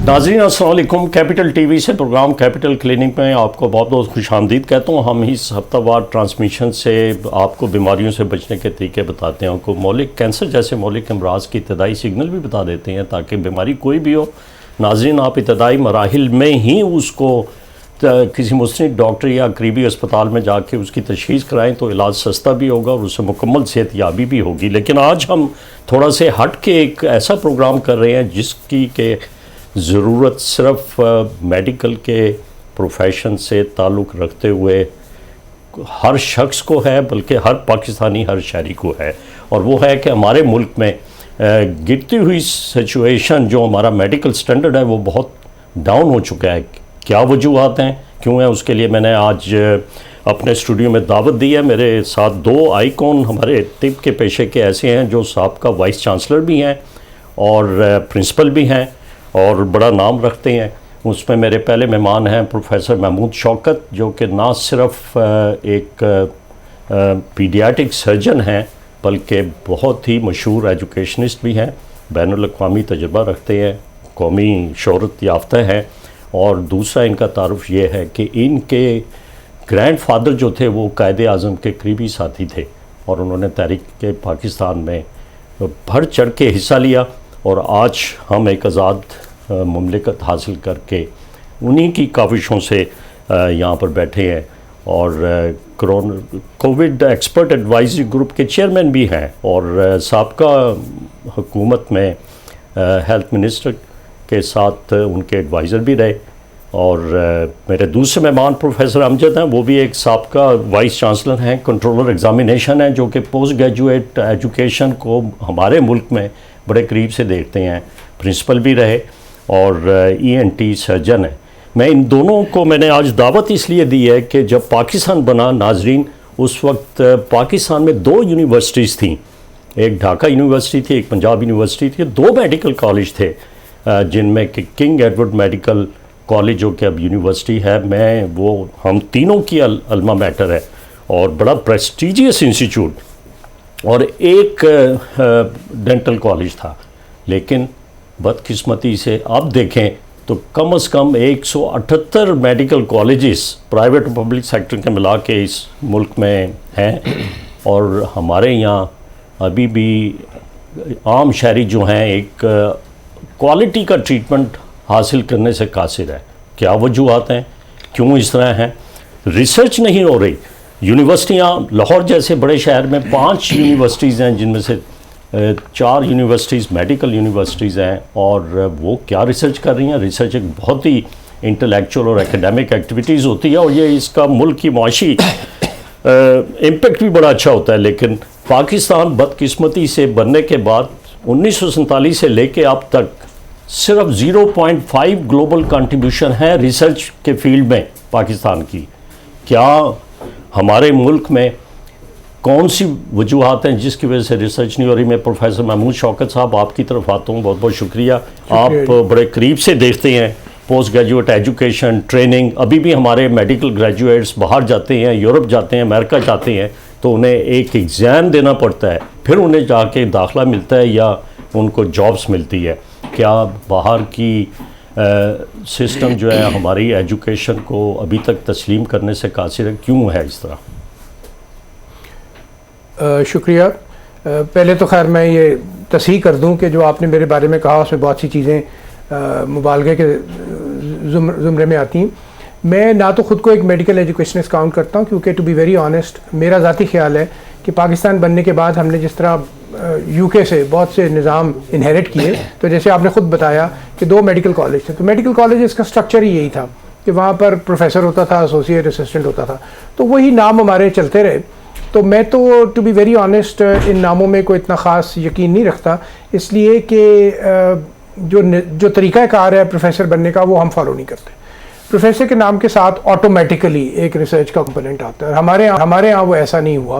ناظرین السلام علیکم، کیپٹل ٹی وی سے پروگرام کیپٹل کلینک میں آپ کو بہت بہت خوش آمدید کہتا ہوں۔ ہم اس ہفتہ وار ٹرانسمیشن سے آپ کو بیماریوں سے بچنے کے طریقے بتاتے ہیں، کو مولک کینسر جیسے مولک امراض کی ابتدائی سگنل بھی بتا دیتے ہیں تاکہ بیماری کوئی بھی ہو ناظرین آپ ابتدائی مراحل میں ہی اس کو کسی مستند ڈاکٹر یا قریبی اسپتال میں جا کے اس کی تشخیص کرائیں تو علاج سستا بھی ہوگا اور اس سے مکمل صحت یابی بھی ہوگی۔ لیکن آج ہم تھوڑا سے ہٹ کے ایک ایسا پروگرام کر رہے ہیں جس کی کہ ضرورت صرف میڈیکل کے پروفیشن سے تعلق رکھتے ہوئے ہر شخص کو ہے بلکہ ہر پاکستانی ہر شہری کو ہے، اور وہ ہے کہ ہمارے ملک میں گرتی ہوئی سچویشن جو ہمارا میڈیکل سٹینڈرڈ ہے وہ بہت ڈاؤن ہو چکا ہے۔ کیا وجوہات ہیں، کیوں ہیں، اس کے لیے میں نے آج اپنے اسٹوڈیو میں دعوت دی ہے۔ میرے ساتھ دو آئیکن ہمارے طب کے پیشے کے ایسے ہیں جو سابقہ وائس چانسلر بھی ہیں اور پرنسپل بھی ہیں اور بڑا نام رکھتے ہیں۔ اس میں میرے پہلے مہمان ہیں پروفیسر محمود شوکت، جو کہ نہ صرف ایک پیڈیاٹک سرجن ہیں بلکہ بہت ہی مشہور ایجوکیشنسٹ بھی ہیں، بین الاقوامی تجربہ رکھتے ہیں، قومی شہرت یافتہ ہیں۔ اور دوسرا ان کا تعارف یہ ہے کہ ان کے گرینڈ فادر جو تھے وہ قائد اعظم کے قریبی ساتھی تھے اور انہوں نے تحریک پاکستان میں بڑھ چڑھ کے حصہ لیا، اور آج ہم ایک آزاد مملکت حاصل کر کے انہی کی کاوشوں سے یہاں پر بیٹھے ہیں، اور کووڈ ایکسپرٹ ایڈوائزری گروپ کے چیئرمین بھی ہیں اور سابقہ حکومت میں ہیلتھ منسٹر کے ساتھ ان کے ایڈوائزر بھی رہے۔ اور میرے دوسرے مہمان پروفیسر امجد ہیں، وہ بھی ایک سابقہ وائس چانسلر ہیں، کنٹرولر ایگزامینیشن ہیں، جو کہ پوسٹ گریجویٹ ایجوکیشن کو ہمارے ملک میں بڑے قریب سے دیکھتے ہیں، پرنسپل بھی رہے اور ENT سرجن ہیں۔ میں ان دونوں کو میں نے آج دعوت اس لیے دی ہے کہ جب پاکستان بنا ناظرین اس وقت پاکستان میں دو یونیورسٹیز تھیں، ایک ڈھاکہ یونیورسٹی تھی، ایک پنجاب یونیورسٹی تھی، دو میڈیکل کالج تھے جن میں کہ کنگ ایڈورڈ میڈیکل کالج جو کہ اب یونیورسٹی ہے، ہم تینوں کی الما میٹر ہے اور بڑا پریسٹیجیس انسٹیٹیوٹ، اور ایک ڈینٹل کالج تھا۔ لیکن بدقسمتی سے آپ دیکھیں تو کم از کم 178 میڈیکل کالجز پرائیویٹ اور پبلک سیکٹر کے ملا کے اس ملک میں ہیں، اور ہمارے یہاں ابھی بھی عام شہری جو ہیں ایک کوالٹی کا ٹریٹمنٹ حاصل کرنے سے قاصر ہے۔ کیا وجوہات ہیں، کیوں اس طرح ہیں؟ ریسرچ نہیں ہو رہی۔ یونیورسٹیاں لاہور جیسے بڑے شہر میں 5 یونیورسٹیز ہیں جن میں سے 4 یونیورسٹیز میڈیکل یونیورسٹیز ہیں، اور وہ کیا ریسرچ کر رہی ہیں؟ ریسرچ ایک بہت ہی انٹلیکچوئل اور اکیڈیمک ایکٹیویٹیز ہوتی ہے، اور یہ اس کا ملک کی معاشی امپیکٹ بھی بڑا اچھا ہوتا ہے۔ لیکن پاکستان بدقسمتی سے بننے کے بعد 1947 سے لے کے اب تک صرف 0.5 گلوبل کنٹریبیوشن ہے ریسرچ کے فیلڈ میں پاکستان کی۔ کیا ہمارے ملک میں کون سی وجوہات ہیں جس کی وجہ سے ریسرچ نہیں ہو رہی؟ میں پروفیسر محمود شوکت صاحب آپ کی طرف آتا ہوں، بہت بہت شکریہ۔ آپ بڑے قریب سے دیکھتے ہیں پوسٹ گریجویٹ ایجوکیشن ٹریننگ، ابھی بھی ہمارے میڈیکل گریجویٹس باہر جاتے ہیں، یورپ جاتے ہیں، امریکہ جاتے ہیں، تو انہیں ایک ایگزام دینا پڑتا ہے، پھر انہیں جا کے داخلہ ملتا ہے یا ان کو جابس ملتی ہے۔ کیا باہر کی سسٹم جو ہے ہماری ایجوکیشن کو ابھی تک تسلیم کرنے سے قاصر ہے؟ کیوں ہے اس طرح؟ شکریہ۔ پہلے تو خیر میں یہ تصحیح کر دوں کہ جو آپ نے میرے بارے میں کہا اس میں بہت سی چیزیں مبالغے کے زمرے میں آتی ہیں۔ میں نہ تو خود کو ایک میڈیکل ایجوکیشنسٹ کاؤنٹ کرتا ہوں، کیونکہ ٹو بی ویری آنیسٹ میرا ذاتی خیال ہے کہ پاکستان بننے کے بعد ہم نے جس طرح UK سے بہت سے نظام انہیریٹ کیے، تو جیسے آپ نے خود بتایا کہ 2 میڈیکل کالج تھے، تو میڈیکل کالجز کا سٹرکچر ہی یہی تھا کہ وہاں پر پروفیسر ہوتا تھا، ایسوسیٹ اسسٹنٹ ہوتا تھا، تو وہی نام ہمارے چلتے رہے۔ تو میں تو ٹو بی ویری آنیسٹ ان ناموں میں کوئی اتنا خاص یقین نہیں رکھتا، اس لیے کہ جو طریقہ کار ہے پروفیسر بننے کا وہ ہم فالو نہیں کرتے۔ پروفیسر کے نام کے ساتھ آٹومیٹیکلی ایک ریسرچ کا کمپوننٹ آتا ہے، ہمارے ہاں وہ ایسا نہیں ہوا۔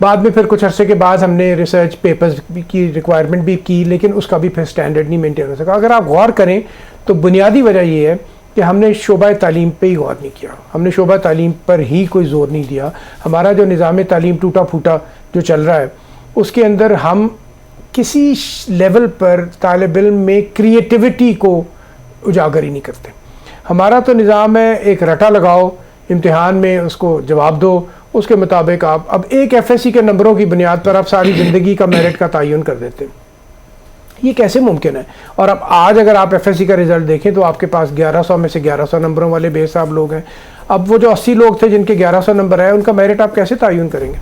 بعد میں پھر کچھ عرصے کے بعد ہم نے ریسرچ پیپرز کی ریکوائرمنٹ بھی کی، لیکن اس کا بھی پھر سٹینڈرڈ نہیں مینٹین ہو سکا۔ اگر آپ غور کریں تو بنیادی وجہ یہ ہے کہ ہم نے شعبہ تعلیم پہ ہی غور نہیں کیا، ہم نے شعبہ تعلیم پر ہی کوئی زور نہیں دیا۔ ہمارا جو نظام تعلیم ٹوٹا پھوٹا جو چل رہا ہے اس کے اندر ہم کسی لیول پر طالب علم میں کریٹیوٹی کو اجاگر ہی نہیں کرتے. ہمارا تو نظام ہے ایک رٹا لگاؤ, امتحان میں اس کو جواب دو, اس کے مطابق آپ اب ایک ایف ایس سی کے نمبروں کی بنیاد پر آپ ساری زندگی کا میرٹ کا تعین کر دیتے ہیں. یہ کیسے ممکن ہے؟ اور اب آج اگر آپ ایف ایس سی کا رزلٹ دیکھیں تو آپ کے پاس 1100 میں سے 1100 نمبروں والے بے حساب لوگ ہیں. اب وہ جو 80 لوگ تھے جن کے 1100 نمبر ہے, ان کا میرٹ آپ کیسے تعین کریں گے؟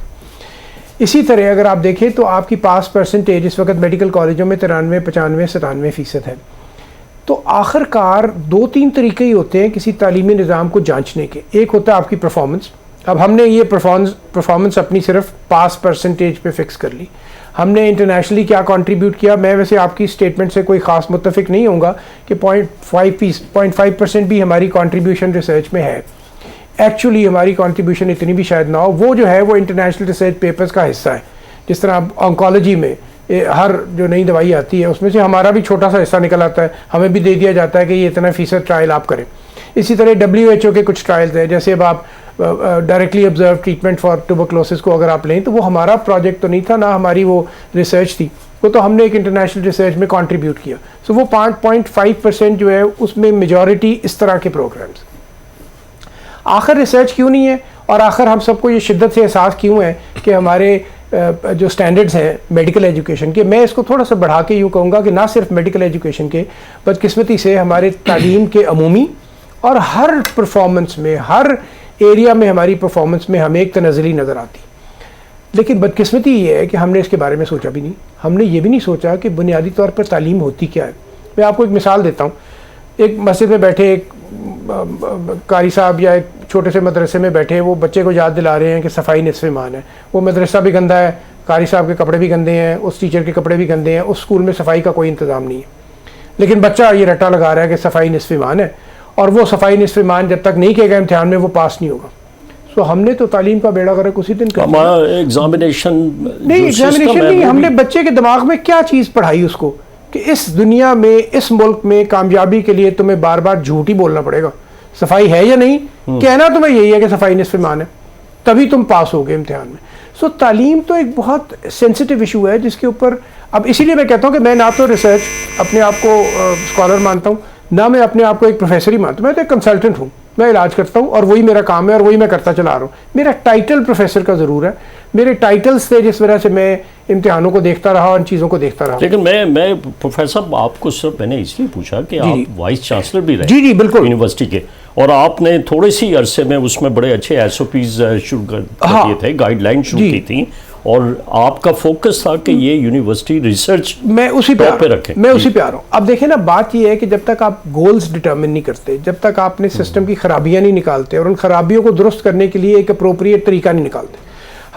اسی طرح اگر آپ دیکھیں تو آپ کی پاس پرسنٹیج اس وقت میڈیکل کالجوں میں 93, 95, 97% ہے. تو آخر کار 2-3 طریقے ہی ہوتے ہیں کسی تعلیمی نظام کو جانچنے کے. ایک ہوتا ہے آپ کی پرفارمنس. اب ہم نے یہ پرفارمنس اپنی صرف پاس پرسنٹیج پہ فکس کر لی. ہم نے انٹرنیشنلی کیا کنٹریبیوٹ کیا. میں ویسے آپ کی اسٹیٹمنٹ سے کوئی خاص متفق نہیں ہوں گا کہ 0.5% بھی ہماری کنٹریبیوشن ریسرچ میں ہے. ایکچولی ہماری کنٹریبیوشن اتنی بھی شاید نہ ہو. وہ جو ہے وہ انٹرنیشنل ریسرچ پیپرز کا حصہ ہے. جس طرح آنکالوجی میں ہر جو نئی دوائی آتی ہے اس میں سے ہمارا بھی چھوٹا سا حصہ نکل آتا ہے, ہمیں بھی دے دیا جاتا ہے کہ یہ اتنا فیصد ٹرائل آپ کریں. اسی طرح WHO کے کچھ ٹرائلز ہیں, جیسے اب آپ ڈائریکٹلی آبزرو ٹریٹمنٹ فار ٹوبرکلوسس کو اگر آپ لیں تو وہ ہمارا پروجیکٹ تو نہیں تھا, نہ ہماری وہ ریسرچ تھی, وہ تو ہم نے ایک انٹرنیشنل ریسرچ میں کنٹریبیوٹ کیا. سو وہ 5.5% جو ہے اس میں میجورٹی اس طرح کے پروگرامز. آخر ریسرچ کیوں نہیں ہے, اور آخر ہم سب کو یہ شدت سے احساس کیوں ہے کہ ہمارے جو سٹینڈرڈز ہیں میڈیکل ایجوکیشن کے, میں اس کو تھوڑا سا بڑھا کے یوں کہوں گا کہ نہ صرف میڈیکل ایجوکیشن کے, بدقسمتی سے ہمارے تعلیم کے عمومی اور ہر پرفارمنس میں, ہر ایریا میں ہماری پرفارمنس میں ہمیں ایک تنزلی نظر آتی. لیکن بدقسمتی یہ ہے کہ ہم نے اس کے بارے میں سوچا بھی نہیں. ہم نے یہ بھی نہیں سوچا کہ بنیادی طور پر تعلیم ہوتی کیا ہے. میں آپ کو ایک مثال دیتا ہوں. ایک مسجد میں بیٹھے ایک قاری صاحب یا ایک چھوٹے سے مدرسے میں بیٹھے, وہ بچے کو یاد دلا رہے ہیں کہ صفائی نصف ایمان ہے. وہ مدرسہ بھی گندا ہے, قاری صاحب کے کپڑے بھی گندے ہیں, اس ٹیچر کے کپڑے بھی گندے ہیں, اس اسکول میں صفائی کا کوئی انتظام نہیں ہے. لیکن بچہ یہ رٹا لگا رہا ہے کہ صفائی نصف ایمان ہے, اور وہ صفائی نصف ایمان جب تک نہیں کہے گا امتحان میں وہ پاس نہیں ہوگا. سو ہم نے تو تعلیم کا بیڑا غرق اسی دن کر دیا. ایگزامینیشن نہیں, ہم نے بچے کے دماغ میں کیا چیز پڑھائی اس کو کہ اس دنیا میں, اس ملک میں کامیابی کے لیے تمہیں بار بار جھوٹ ہی بولنا پڑے گا. صفائی ہے یا نہیں, کہنا تمہیں یہی ہے کہ صفائی نصف ایمان ہے, تبھی تم پاس ہوگے امتحان میں. سو تعلیم تو ایک بہت سینسٹیو ایشو ہے جس کے اوپر اب اسی لیے میں کہتا ہوں کہ میں نہ تو ریسرچ اپنے آپ کو اسکالر مانتا ہوں, نہ میں اپنے آپ کو ایک پروفیسر ہی مانتا ہوں. میں تو ایک کنسلٹنٹ ہوں, میں علاج کرتا ہوں اور وہی میرا کام ہے اور وہی میں کرتا چلا رہا ہوں. میرا ٹائٹل پروفیسر کا ضرور ہے, میرے ٹائٹلز تھے جس وجہ سے میں امتحانوں کو دیکھتا رہا, ان چیزوں کو دیکھتا رہا. لیکن میں پروفیسر آپ کو صرف میں نے اس لیے پوچھا کہ آپ وائس چانسلر بھی رہے جی بالکل یونیورسٹی کے, اور آپ نے تھوڑے سی عرصے میں اس میں بڑے اچھے SOPs شروع کر دیے تھے, گائیڈ لائن شروع کی تھیں, اور آپ کا فوکس تھا کہ یہ یونیورسٹی ریسرچ میں اسی پہ رکھیں. میں اسی پہ آ رہا ہوں. اب دیکھیں نا, بات یہ ہے کہ جب تک آپ گولز ڈٹرمن نہیں کرتے, جب تک آپ نے سسٹم کی خرابیاں نہیں نکالتے اور ان خرابیوں کو درست کرنے کے لیے ایک اپروپریٹ طریقہ نہیں نکالتے.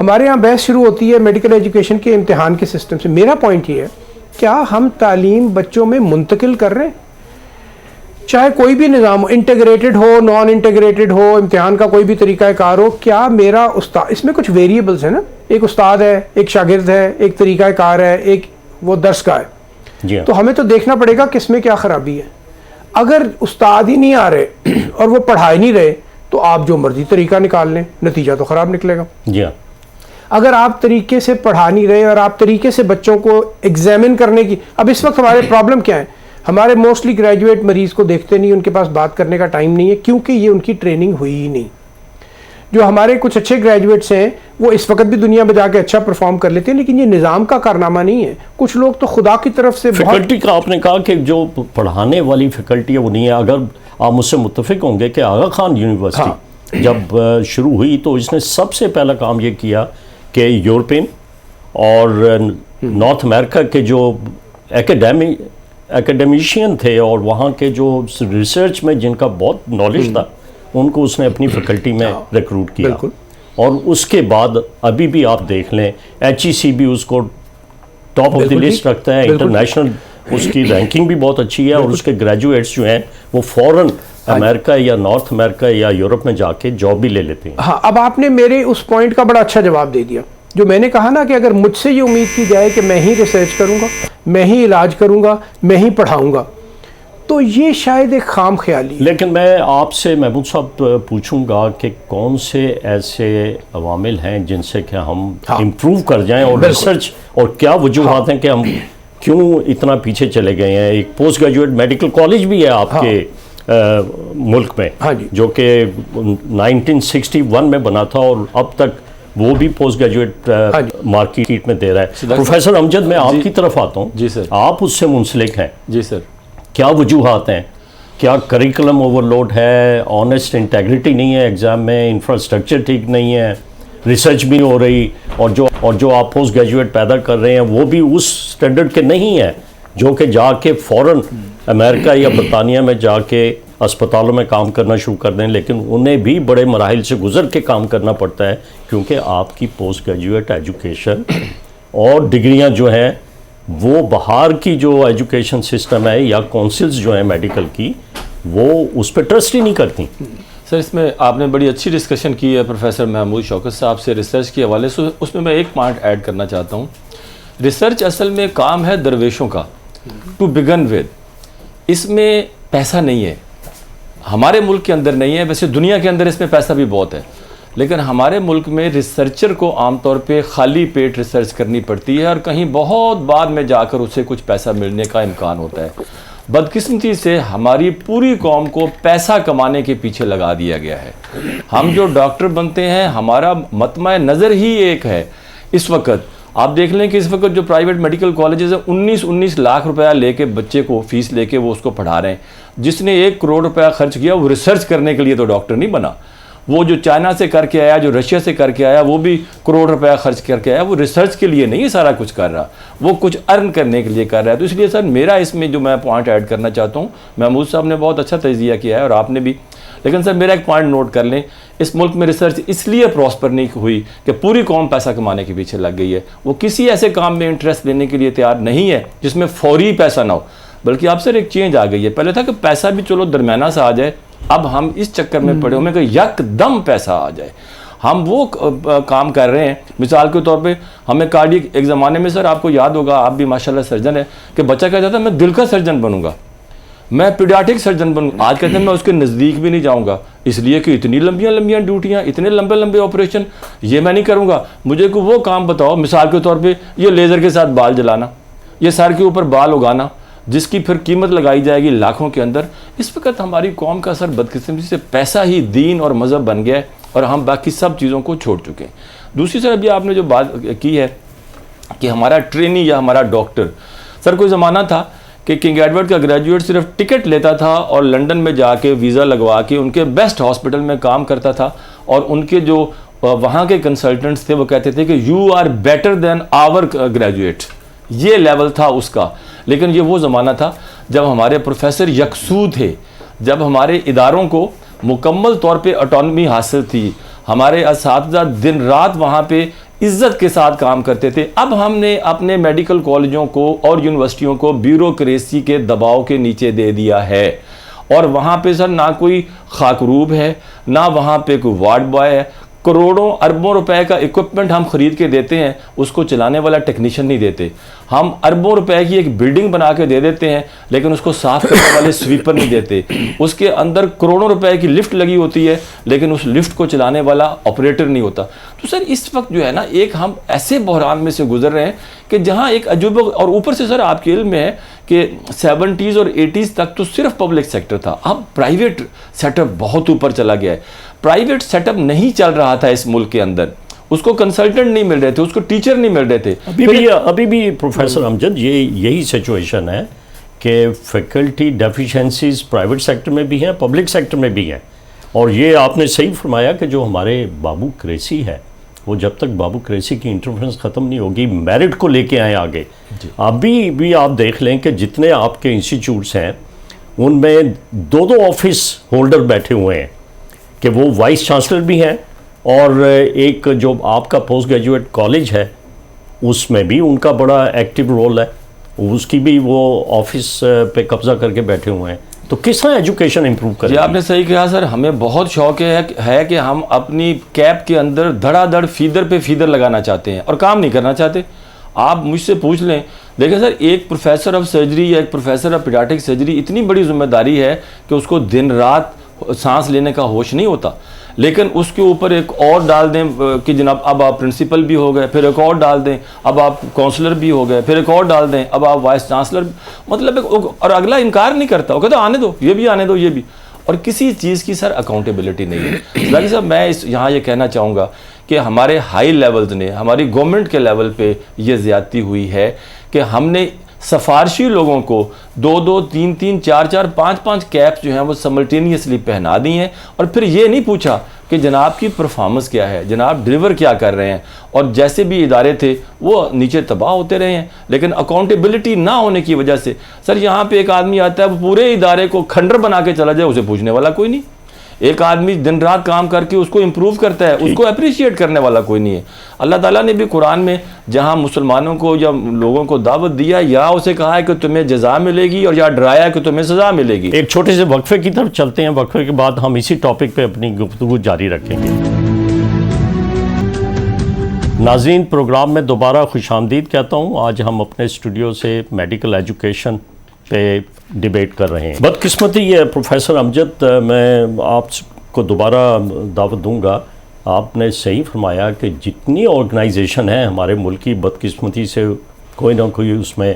ہمارے ہاں بحث شروع ہوتی ہے میڈیکل ایجوکیشن کے امتحان کے سسٹم سے. میرا پوائنٹ یہ ہے, کیا ہم تعلیم بچوں میں منتقل کر رہے ہیں, چاہے کوئی بھی نظام ہو, انٹیگریٹڈ ہو, نان انٹیگریٹڈ ہو, امتحان کا کوئی بھی طریقہ کار ہو, کیا میرا استاد, اس میں کچھ ویریبلز ہیں نا, ایک استاد ہے, ایک شاگرد ہے, ایک طریقہ کار ہے, ایک وہ درس کا ہے. تو ہمیں تو دیکھنا پڑے گا کس میں کیا خرابی ہے. اگر استاد ہی نہیں آ رہے اور وہ پڑھا ہی نہیں رہے تو آپ جو مرضی طریقہ نکال لیں, نتیجہ تو خراب نکلے گا. جی ہاں. اگر آپ طریقے سے پڑھا نہیں رہے اور آپ طریقے سے بچوں کو ایگزامن کرنے کی, اب اس وقت ہمارے پرابلم کیا ہے, ہمارے موسٹلی گریجویٹ مریض کو دیکھتے نہیں, ان کے پاس بات کرنے کا ٹائم نہیں ہے کیونکہ یہ ان کی ٹریننگ ہوئی ہی نہیں. جو ہمارے کچھ اچھے گریجویٹس ہیں وہ اس وقت بھی دنیا میں جا کے اچھا پرفارم کر لیتے ہیں, لیکن یہ نظام کا کارنامہ نہیں ہے. کچھ لوگ تو خدا کی طرف سے فیکلٹی کا آپ نے کہا کہ جو پڑھانے والی فیکلٹی ہے وہ نہیں ہے. اگر آپ مجھ سے متفق ہوں گے کہ آغا خان یونیورسٹی جب شروع ہوئی تو اس نے سب سے پہلا کام یہ کیا کہ یورپین اور نارتھ امریکہ کے جو ایکیڈیمیشین تھے اور وہاں کے جو ریسرچ میں جن کا بہت نالج تھا, ان کو اس نے اپنی فیکلٹی میں ریکروٹ کیا. اور اس کے بعد ابھی بھی آپ دیکھ لیں HEC بھی اس کو ٹاپ آف دی لسٹ رکھتا ہے, انٹرنیشنل اس کی رینکنگ بھی بہت اچھی ہے, اور اس کے گریجویٹس جو ہیں وہ فوراً امریکہ یا نارتھ امریکہ یا یورپ میں جا کے جاب بھی لے لیتے ہیں. ہاں, اب آپ نے میرے اس پوائنٹ کا بڑا اچھا جواب دے دیا. جو میں نے کہا نا کہ اگر مجھ سے یہ امید کی جائے کہ میں ہی ریسرچ کروں گا, میں ہی علاج کروں گا, میں ہی پڑھاؤں گا, تو یہ شاید ایک خام خیالی. لیکن میں آپ سے محمود صاحب پوچھوں گا کہ کون سے ایسے عوامل ہیں جن سے کہ ہم امپروو کر جائیں, اور ریسرچ, اور کیا وجوہات ہیں کہ ہم کیوں اتنا پیچھے چلے گئے ہیں؟ ایک پوسٹ گریجویٹ میڈیکل کالج بھی ہے آپ کے ملک میں جو کہ 1961 میں بنا تھا اور اب تک وہ بھی پوسٹ گریجویٹ مارکیٹ میں دے رہا ہے. پروفیسر امجد میں آپ کی طرف آتا ہوں. جی سر. آپ اس سے منسلک ہیں. جی سر. کیا وجوہات ہیں؟ کیا کریکولم اوور لوڈ ہے؟ آنیسٹ انٹیگریٹی نہیں ہے ایگزام میں؟ انفراسٹرکچر ٹھیک نہیں ہے؟ ریسرچ بھی ہو رہی اور جو آپ پوسٹ گریجویٹ پیدا کر رہے ہیں وہ بھی اس سٹینڈرڈ کے نہیں ہیں جو کہ جا کے فوراً امریکہ یا برطانیہ میں جا کے اسپتالوں میں کام کرنا شروع کر دیں، لیکن انہیں بھی بڑے مراحل سے گزر کے کام کرنا پڑتا ہے کیونکہ آپ کی پوسٹ گریجویٹ ایجوکیشن اور ڈگریاں جو ہیں وہ باہر کی جو ایجوکیشن سسٹم ہے یا کونسلز جو ہیں میڈیکل کی وہ اس پہ ٹرسٹ ہی نہیں کرتی. سر اس میں آپ نے بڑی اچھی ڈسکشن کی ہے پروفیسر محمود شوکت صاحب سے ریسرچ کے حوالے سے. اس میں ایک پوائنٹ ایڈ کرنا چاہتا ہوں. ریسرچ اصل میں کام ہے درویشوں کا ٹو بگن ود. اس میں پیسہ نہیں ہے، ہمارے ملک کے اندر نہیں ہے، ویسے دنیا کے اندر اس میں پیسہ بھی بہت ہے، لیکن ہمارے ملک میں ریسرچر کو عام طور پہ خالی پیٹ ریسرچ کرنی پڑتی ہے اور کہیں بہت بعد میں جا کر اسے کچھ پیسہ ملنے کا امکان ہوتا ہے. بدقسمتی سے ہماری پوری قوم کو پیسہ کمانے کے پیچھے لگا دیا گیا ہے. ہم جو ڈاکٹر بنتے ہیں ہمارا مطمع نظر ہی ایک ہے. اس وقت آپ دیکھ لیں کہ اس وقت جو پرائیویٹ میڈیکل کالجز ہیں 19 لاکھ روپیہ لے کے بچے کو فیس لے کے وہ اس کو پڑھا رہے ہیں. جس نے 1 کروڑ روپیہ خرچ کیا وہ ریسرچ کرنے کے لیے تو ڈاکٹر نہیں بنا. وہ جو چائنا سے کر کے آیا، جو رشیا سے کر کے آیا، وہ بھی کروڑ روپیہ خرچ کر کے آیا، وہ ریسرچ کے لیے نہیں سارا کچھ کر رہا، وہ کچھ ارن کرنے کے لیے کر رہا ہے. تو اس لیے سر میرا اس میں جو میں پوائنٹ ایڈ کرنا چاہتا ہوں، محمود صاحب نے بہت اچھا تجزیہ کیا ہے اور آپ نے بھی، لیکن سر میرا ایک پوائنٹ نوٹ کر لیں، اس ملک میں ریسرچ اس لیے پراسپر نہیں ہوئی کہ پوری قوم پیسہ کمانے کے پیچھے لگ گئی ہے. وہ کسی ایسے کام میں انٹرسٹ لینے کے لیے تیار نہیں ہے جس میں فوری پیسہ نہ ہو، بلکہ اب سر ایک چینج آ گئی ہے. پہلے تھا کہ پیسہ بھی چلو درمیانہ سے آ جائے، اب ہم اس چکر میں پڑے ہوئے کہ یک دم پیسہ آ جائے. ہم وہ کام کر رہے ہیں، مثال کے طور پہ ہمیں کارڈیک ایک زمانے میں سر آپ کو یاد ہوگا، آپ بھی ماشاءاللہ سرجن ہے، کہ بچہ کہتا تھا میں دل کا سرجن بنوں گا، میں پیڈیاٹک سرجن بنوں گا. آج کہتے ہیں میں اس کے نزدیک بھی نہیں جاؤں گا، اس لیے کہ اتنی لمبیاں ڈیوٹیاں، اتنے لمبے آپریشن، یہ میں نہیں کروں گا. مجھے کوئی وہ کام بتاؤ، مثال کے طور پہ یہ لیزر کے ساتھ بال جلانا، یہ سر کے اوپر بال اگانا، جس کی پھر قیمت لگائی جائے گی لاکھوں کے اندر. اس وقت ہماری قوم کا سر بدقسمتی سے پیسہ ہی دین اور مذہب بن گیا ہے اور ہم باقی سب چیزوں کو چھوڑ چکے ہیں. دوسری سر ابھی آپ نے جو بات کی ہے کہ ہمارا ٹرینی یا ہمارا ڈاکٹر، سر کوئی زمانہ تھا کہ کنگ ایڈورڈ کا گریجویٹ صرف ٹکٹ لیتا تھا اور لنڈن میں جا کے ویزا لگوا کے ان کے بیسٹ ہاسپٹل میں کام کرتا تھا، اور ان کے جو وہاں کے کنسلٹنٹس تھے وہ کہتے تھے کہ you are better than our graduate. یہ لیول تھا اس کا. لیکن یہ وہ زمانہ تھا جب ہمارے پروفیسر یکسو تھے، جب ہمارے اداروں کو مکمل طور پہ آٹونومی حاصل تھی، ہمارے اساتذہ دن رات وہاں پہ عزت کے ساتھ کام کرتے تھے. اب ہم نے اپنے میڈیکل کالجوں کو اور یونیورسٹیوں کو بیوروکریسی کے دباؤ کے نیچے دے دیا ہے، اور وہاں پہ سر نہ کوئی خاکروب ہے، نہ وہاں پہ کوئی وارڈ بوائے ہے. کروڑوں اربوں روپے کا اکوپمنٹ ہم خرید کے دیتے ہیں، اس کو چلانے والا ٹیکنیشین نہیں دیتے. ہم اربوں روپے کی ایک بلڈنگ بنا کے دے دیتے ہیں لیکن اس کو صاف کرنے والے سویپر نہیں دیتے. اس کے اندر کروڑوں روپے کی لفٹ لگی ہوتی ہے لیکن اس لفٹ کو چلانے والا آپریٹر نہیں ہوتا. تو سر اس وقت جو ہے نا ایک ہم ایسے بحران میں سے گزر رہے ہیں کہ جہاں ایک عجوبہ، اور اوپر سے سر آپ کے علم میں ہے کہ 70s اور 80s تک تو صرف پبلک سیکٹر تھا، اب پرائیویٹ سیٹ اپ بہت اوپر چلا گیا ہے. پرائیویٹ سیٹ اپ نہیں چل رہا تھا اس ملک کے اندر، اس کو کنسلٹنٹ نہیں مل رہے تھے، اس کو ٹیچر نہیں مل رہے تھے. ابھی بھی پروفیسر امجد یہی سچویشن ہے کہ فیکلٹی ڈیفیشنسیز پرائیویٹ سیکٹر میں بھی ہیں، پبلک سیکٹر میں بھی ہیں. اور یہ آپ نے صحیح فرمایا کہ جو ہمارے بابو کریسی ہے وہ جب تک بابو کریسی کی انٹرفرنس ختم نہیں ہوگی میرٹ کو لے کے آئیں آگے. ابھی بھی آپ دیکھ لیں کہ جتنے آپ کے انسٹیٹیوٹس ہیں ان میں 2 آفس ہولڈر بیٹھے ہوئے ہیں کہ وہ وائس چانسلر بھی ہیں، اور ایک جو آپ کا پوسٹ گریجویٹ کالج ہے اس میں بھی ان کا بڑا ایکٹیو رول ہے، اس کی بھی وہ آفس پہ قبضہ کر کے بیٹھے ہوئے ہیں. تو کس طرح ایجوکیشن امپروو کریں؟ جی آپ نے صحیح کہا سر، ہمیں بہت شوق ہے کہ ہم اپنی کیپ کے اندر دھڑا دھڑ فیدر پہ فیدر لگانا چاہتے ہیں اور کام نہیں کرنا چاہتے. آپ مجھ سے پوچھ لیں، دیکھیں سر ایک پروفیسر آف سرجری یا ایک پروفیسر آف پیڈیاٹک سرجری اتنی بڑی ذمہ داری ہے کہ اس کو دن رات سانس لینے کا ہوش نہیں ہوتا. لیکن اس کے اوپر ایک اور ڈال دیں کہ جناب اب آپ پرنسپل بھی ہو گئے, پھر ایک اور ڈال دیں اب آپ کونسلر بھی ہو گئے, پھر ایک اور ڈال دیں اب آپ وائس چانسلر, مطلب اور اگلا انکار نہیں کرتا, وہ کہتا آنے دو, یہ بھی آنے دو, یہ بھی, اور کسی چیز کی سر اکاؤنٹیبلٹی نہیں ہے. ظاہر صاحب میں یہاں یہ کہنا چاہوں گا کہ ہمارے ہائی لیولز نے, ہماری گورنمنٹ کے لیول پہ یہ زیادتی ہوئی ہے کہ ہم نے سفارشی لوگوں کو 2-2, 3-3, 4-4, 5-5 کیپس جو ہیں وہ سملٹینیسلی پہنا دی ہیں, اور پھر یہ نہیں پوچھا کہ جناب کی پرفارمنس کیا ہے, جناب ڈیلیور کیا کر رہے ہیں, اور جیسے بھی ادارے تھے وہ نیچے تباہ ہوتے رہے ہیں. لیکن اکاؤنٹیبلٹی نہ ہونے کی وجہ سے سر یہاں پہ ایک آدمی آتا ہے وہ پورے ادارے کو کھنڈر بنا کے چلا جائے, اسے پوچھنے والا کوئی نہیں. ایک آدمی دن رات کام کر کے اس کو امپروو کرتا ہے, اس کو اپریشیٹ کرنے والا کوئی نہیں ہے. اللہ تعالیٰ نے بھی قرآن میں جہاں مسلمانوں کو یا لوگوں کو دعوت دیا, یا اسے کہا ہے کہ تمہیں جزا ملے گی, اور یا ڈرایا کہ تمہیں سزا ملے گی. ایک چھوٹے سے وقفے کی طرف چلتے ہیں, وقفے کے بعد ہم اسی ٹاپک پہ اپنی گفتگو جاری رکھیں گے. ناظرین, پروگرام میں دوبارہ خوش آمدید کہتا ہوں. آج ہم اپنے اسٹوڈیو سے میڈیکل ایجوکیشن پہ ڈیبیٹ کر رہے ہیں. بدقسمتی یہ ہے پروفیسر امجد, میں آپ کو دوبارہ دعوت دوں گا. آپ نے صحیح فرمایا کہ جتنی آرگنائزیشن ہیں ہمارے ملک کی, بدقسمتی سے کوئی نہ کوئی اس میں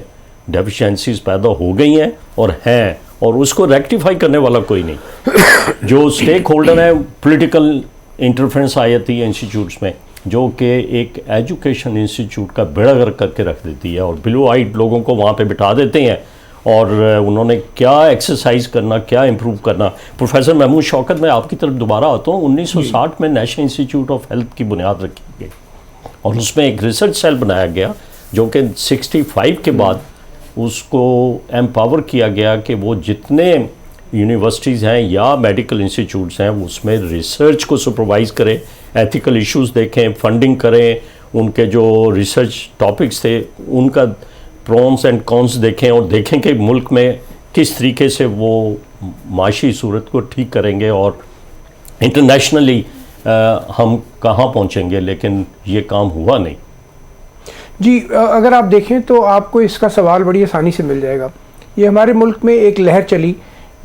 ڈیفیشنسیز پیدا ہو گئی ہیں اور ہیں, اور اس کو ریکٹیفائی کرنے والا کوئی نہیں. جو سٹیک ہولڈر ہیں, پولیٹیکل انٹرفیرنس آئی تھی انسٹیٹیوٹس میں, جو کہ ایک ایجوکیشن انسٹیٹیوٹ کا بیڑا غرق کر کے رکھ دیتی ہے, اور بلو آئیڈ لوگوں کو وہاں پہ بٹھا دیتے ہیں, اور انہوں نے کیا ایکسرسائز کرنا, کیا امپروو کرنا. پروفیسر محمود شوکت, میں آپ کی طرف دوبارہ آتا ہوں. 1960 میں نیشنل انسٹیٹیوٹ آف ہیلتھ کی بنیاد رکھی گئی, اور اس میں ایک ریسرچ سیل بنایا گیا جو کہ 65 کے بعد اس کو ایمپاور کیا گیا کہ وہ جتنے یونیورسٹیز ہیں یا میڈیکل انسٹیٹیوٹس ہیں اس میں ریسرچ کو سپروائز کرے, ایتھیکل ایشوز دیکھیں, فنڈنگ کریں, ان کے جو ریسرچ ٹاپکس تھے ان کا پرونس اینڈ کونس دیکھیں, اور دیکھیں کہ ملک میں کس طریقے سے وہ معاشی صورت کو ٹھیک کریں گے اور انٹرنیشنلی ہم کہاں پہنچیں گے. لیکن یہ کام ہوا نہیں. جی, اگر آپ دیکھیں تو آپ کو اس کا سوال بڑی آسانی سے مل جائے گا. یہ ہمارے ملک میں ایک لہر چلی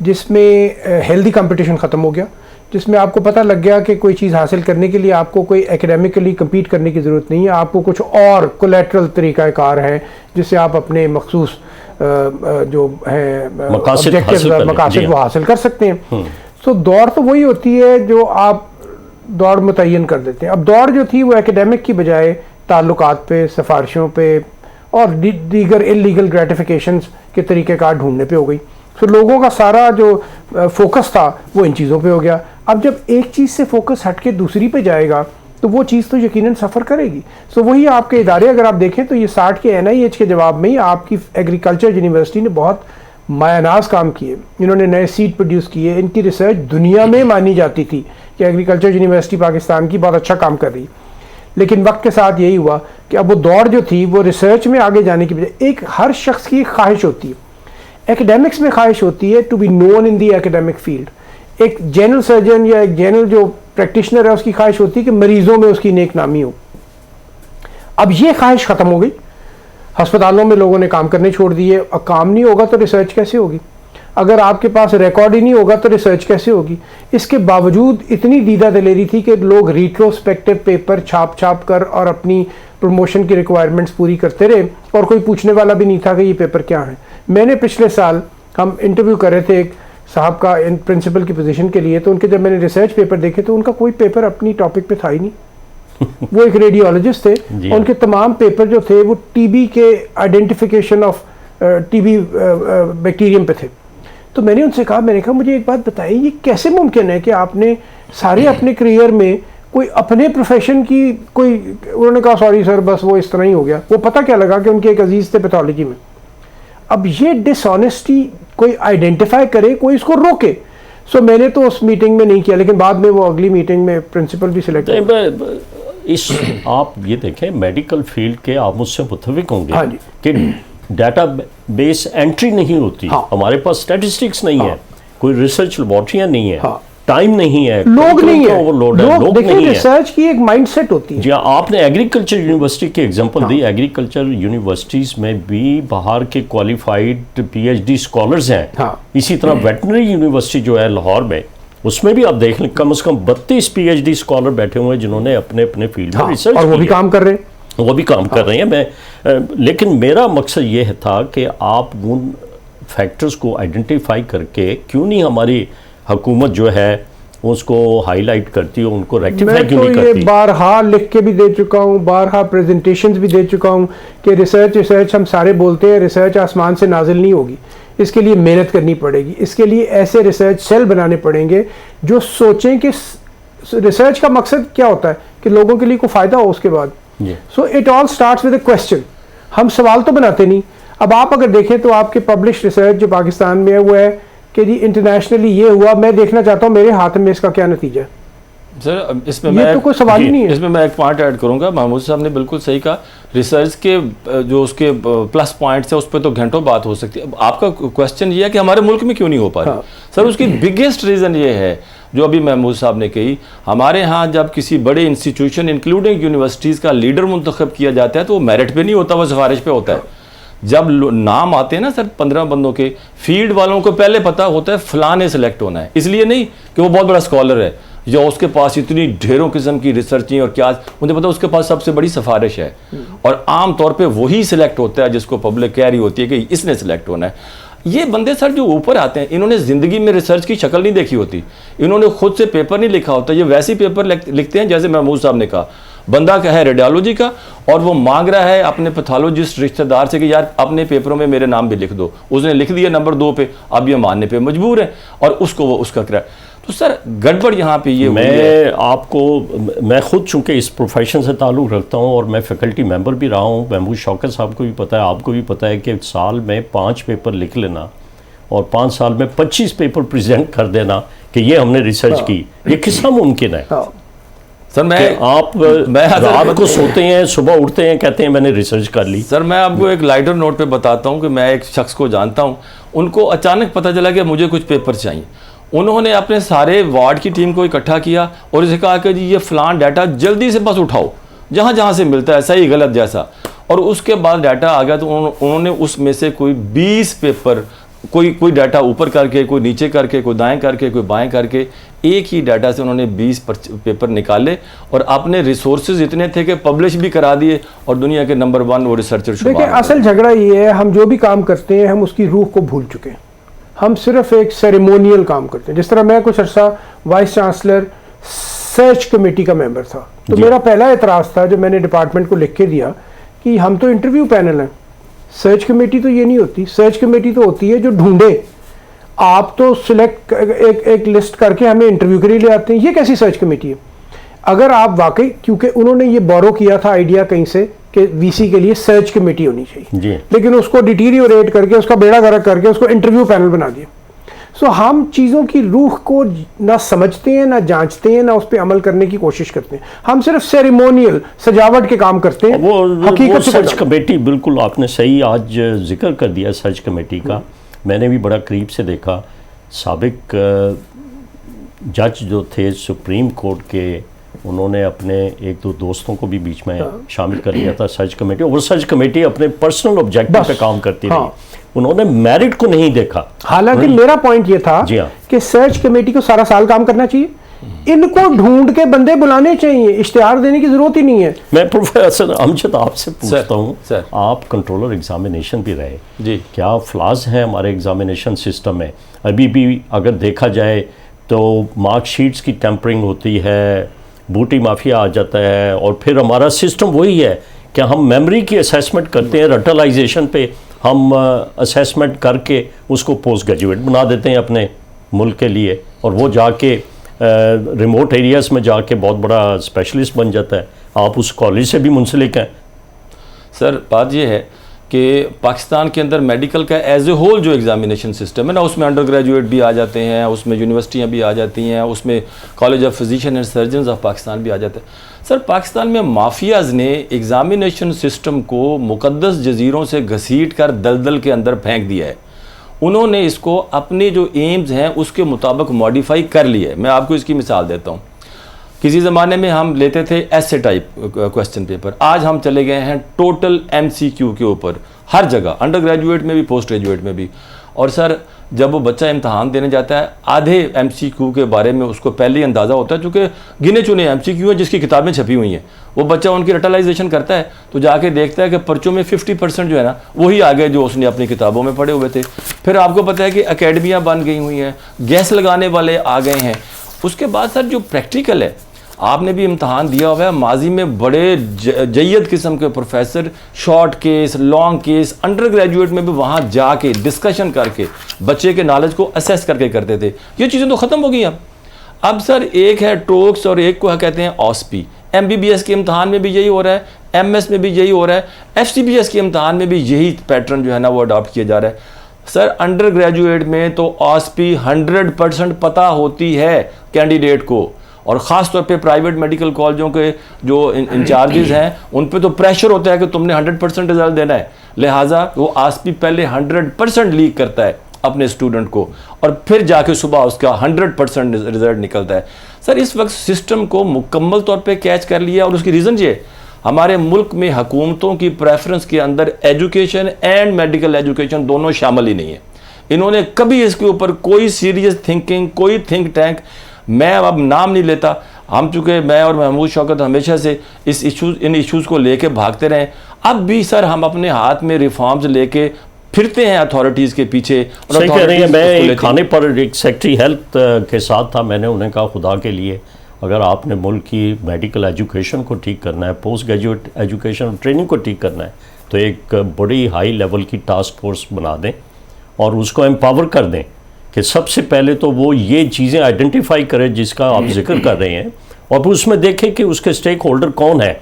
جس میں ہیلدی کمپٹیشن ختم ہو گیا, جس میں آپ کو پتہ لگ گیا کہ کوئی چیز حاصل کرنے کے لیے آپ کو کوئی ایکڈیمکلی کمپیٹ کرنے کی ضرورت نہیں ہے, آپ کو کچھ اور کولیٹرل طریقہ کار ہے جس سے آپ اپنے مخصوص جو ہے مقاصد وہ حاصل کر سکتے ہیں. تو دوڑ تو وہی ہوتی ہے جو آپ دوڑ متعین کر دیتے ہیں. اب دوڑ جو تھی وہ ایکڈیمک کی بجائے تعلقات پہ, سفارشوں پہ اور دیگر انلیگل گریٹیفیکیشنز کے طریقہ کار ڈھونڈنے پہ ہو گئی. تو لوگوں کا سارا جو فوکس تھا وہ ان چیزوں پہ ہو گیا. اب جب ایک چیز سے فوکس ہٹ کے دوسری پہ جائے گا تو وہ چیز تو یقیناً سفر کرے گی. سو وہی آپ کے ادارے اگر آپ دیکھیں تو یہ 60 کے NIH کے جواب میں ہی آپ کی ایگریکلچر یونیورسٹی نے بہت مایہ ناز کام کیے. انہوں نے نئے سیڈ پروڈیوس کیے. ان کی ریسرچ دنیا میں مانی جاتی تھی کہ ایگریکلچر یونیورسٹی پاکستان کی بہت اچھا کام کر رہی. لیکن وقت کے ساتھ یہی ہوا کہ اب وہ دوڑ جو تھی وہ ریسرچ میں آگے جانے کی بجائے, ایک ہر شخص کی ایک خواہش ہوتی ہے, ایکڈیمکس میں خواہش ہوتی ہے to be known in the academic field. ایک جنرل سرجن یا ایک جنرل جو پریکٹیشنر ہے اس کی خواہش ہوتی ہے کہ مریضوں میں اس کی نیک نامی ہو. اب یہ خواہش ختم ہو گئی. ہسپتالوں میں لوگوں نے کام کرنے چھوڑ دیے. اب کام نہیں ہوگا تو ریسرچ کیسے ہوگی؟ اگر آپ کے پاس ریکارڈ ہی نہیں ہوگا تو ریسرچ کیسے ہوگی؟ اس کے باوجود اتنی دیدہ دلیری تھی کہ لوگ ریٹروسپیکٹو پیپر چھاپ کر اور اپنی پروموشن کی ریکوائرمنٹس پوری کرتے رہے, اور کوئی پوچھنے والا بھی نہیں تھا کہ یہ پیپر کیا ہے. میں نے پچھلے سال ہم انٹرویو کر رہے تھے ایک صاحب کا پرنسپل کی پوزیشن کے لیے, تو ان کے جب میں نے ریسرچ پیپر دیکھے تو ان کا کوئی پیپر اپنی ٹاپک پہ تھا ہی نہیں. وہ ایک ریڈیولوجسٹ تھے, ان کے تمام پیپر جو تھے وہ ٹی بی کے identification of T B bacterium پہ تھے. تو میں نے ان سے کہا, مجھے ایک بات بتائیں, یہ کیسے ممکن ہے کہ آپ نے سارے اپنے کریئر میں کوئی اپنے پروفیشن کی کوئی, انہوں نے کہا سوری سر بس وہ اس طرح ہی ہو گیا. وہ پتہ کیا لگا کہ ان کے ایک عزیز تھے پیتھولوجی میں. اب یہ ڈس آنیسٹی کوئی آئیڈینٹیفائی کرے, کوئی اس کو روکے. سو میں نے تو اس میٹنگ میں نہیں کیا, لیکن بعد میں وہ اگلی میٹنگ میں پرنسپل بھی سلیکٹ ہوا. آپ یہ دیکھیں میڈیکل فیلڈ کے, آپ مجھ سے متفق ہوں گے کہ ڈیٹا بیس انٹری نہیں ہوتی, ہمارے پاس اسٹیٹسٹکس نہیں ہے, کوئی ریسرچ لیبارٹریاں نہیں ہیں, ٹائم نہیں ہے, لوگ نہیں ہیں, لوگ نہیں ہیں. ریسرچ کی ایک مائنڈ سیٹ ہوتی ہے. جی آپ نے ایگریکلچر یونیورسٹی کی ایگزامپل دی. ایگریکلچر یونیورسٹیز میں بھی باہر کے کوالیفائڈ PhD اسکالرز ہیں. اسی طرح ویٹنری یونیورسٹی جو ہے لاہور میں, اس میں بھی آپ دیکھ لیں کم از کم 32 پی ایچ ڈی اسکالر بیٹھے ہوئے ہیں جنہوں نے اپنے اپنے فیلڈ میں ریسرچ اور وہ بھی کام کر رہے ہیں، وہ بھی کام کر رہے ہیں. میں لیکن میرا مقصد یہ تھا کہ آپ ان فیکٹرز کو آئیڈینٹیفائی کر کے کیوں نہیں ہماری حکومت جو ہے اس کو ہائی لائٹ کرتی ہو، ان کو ریکٹیفائی کیوں نہیں میں کرتی؟ تو یہ بارہا لکھ کے بھی دے چکا ہوں، بارہا پریزنٹیشنز بھی دے چکا ہوں کہ ریسرچ ہم سارے بولتے ہیں ریسرچ آسمان سے نازل نہیں ہوگی، اس کے لیے محنت کرنی پڑے گی، اس کے لیے ایسے ریسرچ سیل بنانے پڑیں گے جو سوچیں کہ ریسرچ کا مقصد کیا ہوتا ہے کہ لوگوں کے لیے کوئی فائدہ ہو اس کے بعد. So it all starts with a question. ہم سوال تو بناتے نہیں. اب آپ اگر دیکھیں تو آپ کے پبلش ریسرچ جو پاکستان میں ہے وہ ہے کہ جی انٹرنیشنلی یہ ہوا، میں دیکھنا چاہتا ہوں میرے ہاتھ میں اس کا کیا نتیجہ ہے. سر اس میں یہ تو کوئی سوال ہی نہیں ہے. اس میں میں ایک پوائنٹ ایڈ کروں گا. محمود صاحب نے بالکل صحیح کہا. ریسرچ کے جو اس کے پلس پوائنٹس ہیں اس پہ تو گھنٹوں بات ہو سکتی ہے. آپ کا کویسچن یہ ہے کہ ہمارے ملک میں کیوں نہیں ہو پا رہی. سر اس کی بگیسٹ ریزن یہ ہے جو ابھی محمود صاحب نے کہی، ہمارے ہاں جب کسی بڑے انسٹیٹیوشن انکلوڈنگ یونیورسٹیز کا لیڈر منتخب کیا جاتا ہے تو وہ میرٹ پہ نہیں ہوتا، وہ سفارش پہ ہوتا ہے. جب نام آتے ہیں نا سر 15 بندوں کے، فیلڈ والوں کو پہلے پتا ہوتا ہے فلاں نے سلیکٹ ہونا ہے، اس لیے نہیں کہ وہ بہت بڑا اسکالر ہے یا اس کے پاس اتنی ڈھیروں قسم کی ریسرچیں اور کیا، مجھے پتا اس کے پاس سب سے بڑی سفارش ہے. اور عام طور پہ وہی سلیکٹ ہوتا ہے جس کو پبلک کہہ رہی ہوتی ہے کہ اس نے سلیکٹ ہونا ہے. یہ بندے سر جو اوپر آتے ہیں انہوں نے زندگی میں ریسرچ کی شکل نہیں دیکھی ہوتی، انہوں نے خود سے پیپر نہیں لکھا ہوتا. یہ ویسے پیپر لکھتے ہیں جیسے محمود صاحب نے کہا، بندہ کا ہے ریڈیالوجی کا اور وہ مانگ رہا ہے اپنے پیتھولوجسٹ رشتہ دار سے کہ یار اپنے پیپروں میں میرے نام بھی لکھ دو. اس نے لکھ دیا نمبر 2 پہ، اب یہ ماننے پہ مجبور ہے اور اس کو وہ اس کا کرا. تو سر گڑبڑ یہاں پہ یہ میں خود چونکہ اس پروفیشن سے تعلق رکھتا ہوں اور میں فیکلٹی ممبر بھی رہا ہوں. محمود شوکت صاحب کو بھی پتہ ہے، آپ کو بھی پتہ ہے کہ سال میں 5 پیپر لکھ لینا اور 5 سال میں 25 پیپر پریزنٹ کر دینا کہ یہ ہم نے ریسرچ کی، یہ کس طرح ممکن ہے؟ سر آپ رات کو سوتے ہیں، صبح اٹھتے ہیں، کہتے ہیں میں نے ریسرچ کر لی. سر میں آپ کو ایک لائٹر نوٹ پہ بتاتا ہوں کہ میں ایک شخص کو جانتا ہوں، ان کو اچانک پتہ چلا کہ مجھے کچھ پیپر چاہیے. انہوں نے اپنے سارے وارڈ کی ٹیم کو اکٹھا کیا اور اسے کہا کہ جی یہ فلان ڈیٹا جلدی سے بس اٹھاؤ جہاں جہاں سے ملتا ہے، صحیح غلط جیسا. اور اس کے بعد ڈیٹا آ گیا تو انہوں نے اس میں سے کوئی 20 پیپر، کوئی ڈیٹا اوپر کر کے، کوئی نیچے کر کے، کوئی دائیں کر کے، کوئی بائیں کر کے، ایک ہی ڈیٹا سے انہوں نے 20 پیپر نکالے اور اپنے ریسورسز اتنے تھے کہ پبلش بھی کرا دیے اور دنیا کے نمبر 1 وہ ریسرچر شمار. دیکھیں اصل جھگڑا یہ ہے، ہم جو بھی کام کرتے ہیں ہم اس کی روح کو بھول چکے ہیں. ہم صرف ایک سیریمونیل کام کرتے ہیں. جس طرح میں کچھ عرصہ وائس چانسلر سرچ کمیٹی کا ممبر تھا تو میرا پہلا اعتراض تھا جب میں نے ڈپارٹمنٹ کو لکھ کے دیا کہ ہم تو انٹرویو پینل ہیں، سرچ کمیٹی تو یہ نہیں ہوتی. سرچ کمیٹی تو ہوتی ہے جو ڈھونڈے، آپ تو سلیکٹ ایک لسٹ کر کے ہمیں انٹرویو کے لیے لے آتے ہیں. یہ کیسی سرچ کمیٹی ہے؟ اگر آپ واقعی، کیونکہ انہوں نے یہ بورو کیا تھا آئیڈیا کہیں سے کہ وی سی کے لیے سرچ کمیٹی ہونی چاہیے، لیکن اس کو ڈیٹیریوریٹ کر کے، اس کا بیڑا گرک کر کے اس کو انٹرویو پینل بنا دیا. سو ہم چیزوں کی روح کو نہ سمجھتے ہیں، نہ جانچتے ہیں، نہ اس پہ عمل کرنے کی کوشش کرتے ہیں. ہم صرف سیریمونیل سجاوٹ کے کام کرتے ہیں. وہ سرچ کمیٹی، بالکل آپ نے صحیح آج ذکر کر دیا سرچ کمیٹی کا. میں نے بھی بڑا قریب سے دیکھا. سابق جج جو تھے سپریم کورٹ کے، انہوں نے اپنے 1-2 دوستوں کو بھی بیچ میں شامل کر لیا تھا سرچ کمیٹی. اور سرچ کمیٹی اپنے پرسنل آبجیکٹو پہ کام کرتی رہی، انہوں نے میرٹ کو نہیں دیکھا. حالانکہ میرا پوائنٹ یہ تھا کہ سرچ کمیٹی کو سارا سال کام کرنا چاہیے، ان کو ڈھونڈ کے بندے بلانے چاہیے، اشتہار دینے کی ضرورت ہی نہیں ہے. میں پروفیسر امجد آپ سے پوچھتا ہوں، آپ کنٹرولر ایگزامینیشن بھی رہے، کیا فلاز ہیں ہمارے ایگزامینیشن سسٹم میں؟ ابھی بھی اگر دیکھا جائے تو مارک شیٹس کی ٹیمپرنگ ہوتی ہے، بوٹی مافیا آ جاتا ہے، اور پھر ہمارا سسٹم وہی ہے کہ ہم میموری کی اسیسمنٹ کرتے ہیں، رٹلائزیشن پہ ہم اسیسمنٹ کر کے اس کو پوسٹ گریجویٹ بنا دیتے ہیں اپنے ملک کے لیے، اور وہ جا کے ریموٹ ایریاز میں جا کے بہت بڑا اسپیشلسٹ بن جاتا ہے. آپ اس کالج سے بھی منسلک ہیں. سر بات یہ ہے کہ پاکستان کے اندر میڈیکل کا ایز اے ہول جو ایگزامینیشن سسٹم ہے نا، اس میں انڈر گریجویٹ بھی آ جاتے ہیں، اس میں یونیورسٹیاں بھی آ جاتی ہیں، اس میں college of physician and surgeons of Pakistan بھی آ جاتے ہیں. سر پاکستان میں مافیاز نے ایگزامینیشن سسٹم کو مقدس جزیروں سے گھسیٹ کر دلدل کے اندر پھینک دیا ہے. انہوں نے اس کو اپنے جو ایمز ہیں اس کے مطابق ماڈیفائی کر لیا ہے. میں آپ کو اس کی مثال دیتا ہوں. کسی زمانے میں ہم لیتے تھے ایسے ٹائپ کویسچن پیپر، آج ہم چلے گئے ہیں ٹوٹل ایم سی کیو کے اوپر ہر جگہ، انڈر گریجویٹ میں بھی پوسٹ گریجویٹ میں بھی. اور سر جب وہ بچہ امتحان دینے جاتا ہے آدھے ایم سی کیو کے بارے میں اس کو پہلے ہی اندازہ ہوتا ہے، چونکہ گنے چنے ایم سی کیو ہیں جس کی کتابیں چھپی ہوئی ہیں، وہ بچہ ان کی رٹلائزیشن کرتا ہے تو جا کے دیکھتا ہے کہ پرچوں میں 50% جو ہے نا وہی آگے جو اس نے اپنی کتابوں میں پڑھے ہوئے تھے۔ پھر آپ کو پتہ ہے کہ اکیڈمیاں بن گئی ہوئی ہیں، گیس لگانے والے آ گئے ہیں۔ اس کے بعد سر جو پریکٹیکل ہے، آپ نے بھی امتحان دیا ہوا ہے، ماضی میں بڑے جید قسم کے professor short case, long case, under graduate میں بھی وہاں جا کے ڈسکشن کر کے بچے کے نالج کو اسیس کر کے کرتے تھے۔ یہ چیزیں تو ختم ہو گئی اب سر ایک ہے ٹوکس اور ایک کو کہتے ہیں آسپی۔ ایم بی بی ایس کے امتحان میں بھی یہی ہو رہا ہے، ایم ایس میں بھی یہی ہو رہا ہے، ایف سی بی ایس کے امتحان میں بھی یہی پیٹرن جو ہے نا وہ اڈاپٹ کیا جا رہا ہے۔ سر انڈر گریجویٹ میں تو آسپی 100% پتہ ہوتی ہے کینڈیڈیٹ کو، اور خاص طور پہ پرائیویٹ میڈیکل کالجوں کے جو انچارجز ہیں ان پہ تو پریشر ہوتا ہے کہ تم نے 100% رزلٹ دینا ہے، لہٰذا وہ آسپی پہلے 100% لیک کرتا ہے اپنے اسٹوڈنٹ کو، اور پھر جا کے صبح اس کا 100% رزلٹ نکلتا ہے۔ سر اس وقت سسٹم کو مکمل طور پہ کیچ کر لیا، اور اس کی ریزن یہ ہے ہمارے ملک میں حکومتوں کی پریفرنس کے اندر ایجوکیشن اینڈ میڈیکل ایجوکیشن دونوں شامل ہی نہیں ہے۔ انہوں نے کبھی اس کے اوپر کوئی سیریس تھنکنگ، کوئی تھنک ٹینک، میں اب نام نہیں لیتا، ہم چونکہ میں اور محمود شوکت ہمیشہ سے ان ایشوز کو لے کے بھاگتے رہے، اب بھی سر ہم اپنے ہاتھ میں ریفارمز لے کے پھرتے ہیں اتھارٹیز کے پیچھے۔ صحیح کہہ رہے ہیں، میں ایک کھانے پر ایک سیکٹری ہیلتھ کے ساتھ تھا، میں نے انہیں کہا خدا کے لیے اگر آپ نے ملک کی میڈیکل ایجوکیشن کو ٹھیک کرنا ہے، پوسٹ گریجویٹ ایجوکیشن اور ٹریننگ کو ٹھیک کرنا ہے تو ایک بڑی ہائی لیول کی ٹاسک فورس بنا دیں اور اس کو امپاور کر دیں کہ سب سے پہلے تو وہ یہ چیزیں آئیڈینٹیفائی کرے جس کا آپ ذکر کر رہے ہیں، اور پھر اس میں دیکھیں کہ اس کے سٹیک ہولڈر کون ہے،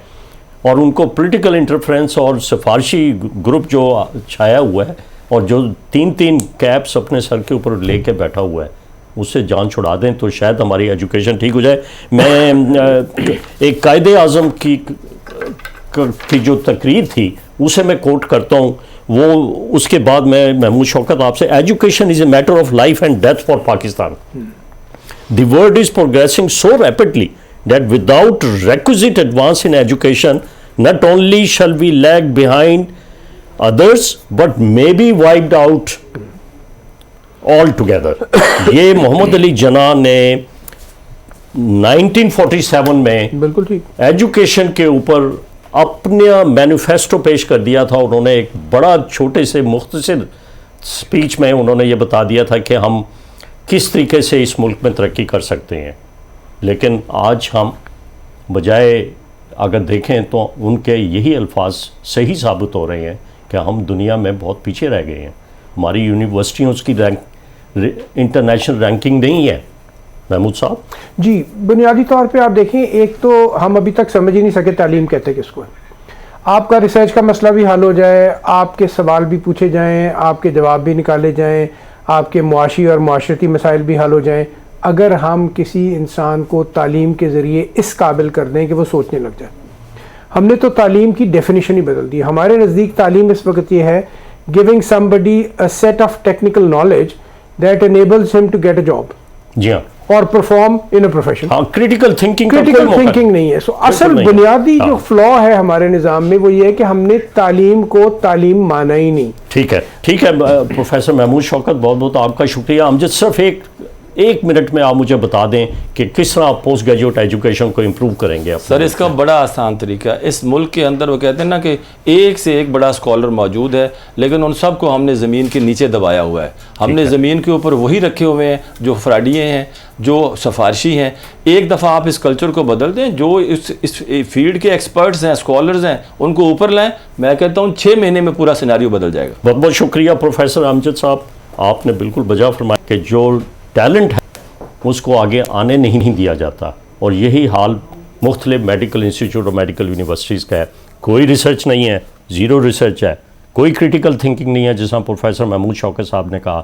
اور ان کو پولیٹیکل انٹرفرنس اور سفارشی گروپ جو چھایا ہوا ہے اور جو 3 کیپس اپنے سر کے اوپر لے کے بیٹھا ہوا ہے اس سے جان چھڑا دیں تو شاید ہماری ایجوکیشن ٹھیک ہو جائے۔ میں ایک قائد اعظم کی جو تقریر تھی اسے میں کوٹ کرتا ہوں، وہ اس کے بعد میں محمود شوکت آپ سے، education is a matter of life and death for Pakistan. The world is progressing so rapidly that without requisite advance in education, not only shall we lag behind others, but may be wiped out altogether. یہ محمد علی جناح نے 1947 میں بالکل ٹھیک education کے اوپر اپنا manifesto پیش کر دیا تھا. انہوں نے ایک بڑا چھوٹے سے مختصر سپیچ میں انہوں نے یہ بتا دیا تھا کہ ہم کس طریقے سے اس ملک میں ترقی کر سکتے ہیں. لیکن آج ہم بجائے اگر دیکھیں تو ان کے یہی الفاظ صحیح ثابت ہو رہے ہیں کہ ہم دنیا میں بہت پیچھے رہ گئے ہیں. ہماری یونیورسٹیوں کی انٹرنیشنل رینکنگ نہیں ہے. محمود صاحب جی، بنیادی طور پہ آپ دیکھیں، ایک تو ہم ابھی تک سمجھ ہی نہیں سکے تعلیم کہتے کس کو ہے. آپ کا ریسرچ کا مسئلہ بھی حل ہو جائے، آپ کے سوال بھی پوچھے جائیں، آپ کے جواب بھی نکالے جائیں، آپ کے معاشی اور معاشرتی مسائل بھی حل ہو جائیں، اگر ہم کسی انسان کو تعلیم کے ذریعے اس قابل کر دیں کہ وہ سوچنے لگ جائے. ہم نے تو تعلیم کی ڈیفینیشن ہی بدل دی. ہمارے نزدیک تعلیم اس وقت یہ ہے giving somebody a set of technical knowledge that enables him to get a job. جی ہاں، اور perform in a profession. ہاں کریٹیکل تھنکنگ نہیں ہے. سو اصل بنیادی جو فلو ہے ہمارے نظام میں وہ یہ ہے کہ ہم نے تعلیم کو تعلیم مانا ہی نہیں. ٹھیک ہے پروفیسر محمود شوکت، بہت بہت آپ کا شکریہ. امجد صرف ایک منٹ میں آپ مجھے بتا دیں کہ کس طرح آپ پوسٹ گریجویٹ ایجوکیشن کو امپروو کریں گے. سر اس کا بڑا آسان طریقہ ہے. اس ملک کے اندر وہ کہتے ہیں نا کہ ایک سے ایک بڑا اسکالر موجود ہے، لیکن ان سب کو ہم نے زمین کے نیچے دبایا ہوا ہے. ہم نے زمین کے اوپر وہی رکھے ہوئے ہیں جو فراڈیے ہیں، جو سفارشی ہیں. ایک دفعہ آپ اس کلچر کو بدل دیں، جو اس فیلڈ کے ایکسپرٹس ہیں، اسکالرز ہیں، ان کو اوپر لائیں. میں کہتا ہوں 6 مہینے میں پورا سیناریو بدل جائے گا. بہت بہت شکریہ پروفیسر امجد صاحب. آپ نے بالکل بجا فرمایا کہ جو ٹیلنٹ ہے اس کو آگے آنے نہیں دیا جاتا، اور یہی حال مختلف میڈیکل انسٹیٹیوٹ اور میڈیکل یونیورسٹیز کا ہے. کوئی ریسرچ نہیں ہے، زیرو ریسرچ ہے، کوئی کریٹیکل تھنکنگ نہیں ہے. جس طرح پروفیسر محمود شوکت صاحب نے کہا،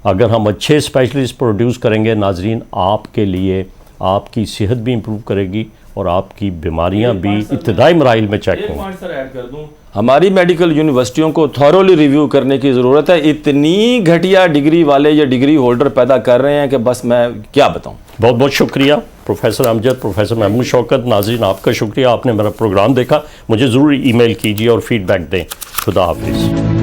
اگر ہم اچھے اسپیشلسٹ پروڈیوس کریں گے ناظرین، آپ کے لیے آپ کی صحت بھی امپروو کرے گی اور آپ کی بیماریاں بھی ابتدائی مراحل میں چیک ہوں گی. ہماری میڈیکل یونیورسٹیوں کو تھورولی ریویو کرنے کی ضرورت ہے. اتنی گھٹیا ڈگری والے یا ڈگری ہولڈر پیدا کر رہے ہیں کہ بس میں کیا بتاؤں. بہت بہت شکریہ پروفیسر امجد، پروفیسر محمود شوکت. ناظرین آپ کا شکریہ، آپ نے میرا پروگرام دیکھا. مجھے ضرور ای میل کیجیے اور فیڈ بیک دیں. خدا حافظ.